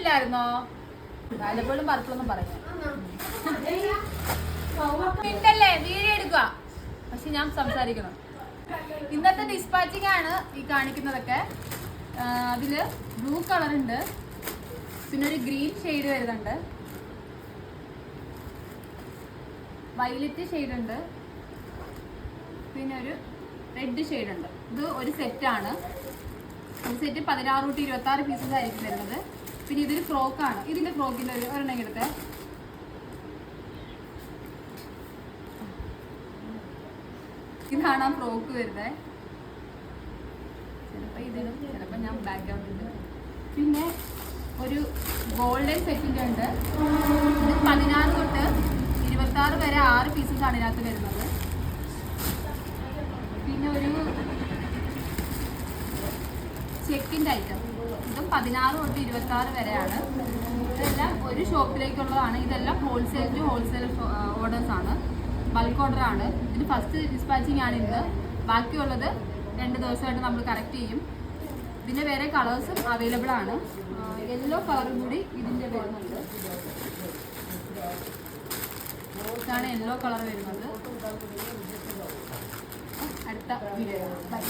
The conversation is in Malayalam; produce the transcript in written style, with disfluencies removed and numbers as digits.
പറഞ്ഞില്ലായിരുന്നോ? വാലപ്പോഴും പർപ്പിളൊന്നും പറയാം ഉണ്ടല്ലേ, വീഡിയോ എടുക്കുക. പക്ഷെ ഞാൻ സംസാരിക്കണം. ഇന്നത്തെ ഡിസ്പാച്ചിങ് ആണ് ഈ കാണിക്കുന്നതൊക്കെ. അതില് ബ്ലൂ കളർ ഉണ്ട്, പിന്നെ ഒരു ഗ്രീൻ ഷെയ്ഡ് വരുന്നുണ്ട്, വയലറ്റ് ഷെയ്ഡ് ഉണ്ട്, പിന്നെ ഒരു റെഡ് ഷെയ്ഡ് ഉണ്ട്. ഇത് ഒരു സെറ്റാണ്. ഒരു സെറ്റ് 16 തൊട്ട് 26 പീസസ് ആയിരിക്കും വരുന്നത്. പിന്നെ ഇതൊരു ഫ്രോക്കാണ്. ഇതിന്റെ ഫ്രോക്കിന്റെ ഒരു ഒരെണ്ണം എടുത്ത്. ഇതാണ് ആ ഫ്രോക്ക് വരുന്നത്. ചിലപ്പോൾ ഇതിലും ചിലപ്പോൾ ഞാൻ ബാക്ക്ഗ്രൗണ്ട് ഉണ്ട്. പിന്നെ ഒരു ഗോൾഡൻ സെറ്റിൻ്റെ ഉണ്ട്. ഇത് 16 തൊട്ട് 26 വരെ 6 പീസസ് ആണ് ഇതിനകത്ത് വരുന്നത്. പിന്നെ ഒരു ചെക്കിൻ്റെ ഐറ്റം, ഇതും 16 തൊട്ട് 26 വരെയാണ്. ഇതെല്ലാം ഒരു ഷോപ്പിലേക്കുള്ളതാണ്. ഇതെല്ലാം ഹോൾസെയിൽ ഓർഡേഴ്സ് ആണ്, ബൾക്ക് ഓർഡർ ആണ്. ഇത് ഫസ്റ്റ് ഡിസ്പാച്ചിങ് ആണ് ഇന്ന്. ബാക്കിയുള്ളത് 2 ദിവസമായിട്ട് നമ്മൾ കറക്റ്റ് ചെയ്യും. ഇതിൻ്റെ വേറെ കളേഴ്സും അവൈലബിൾ ആണ്. യെല്ലോ കളറും കൂടി ഇതിൻ്റെ വരുന്നുണ്ട്. ഇതാണ് യെല്ലോ കളർ വരുന്നത്. അടുത്ത വീഡിയോ ബൈ.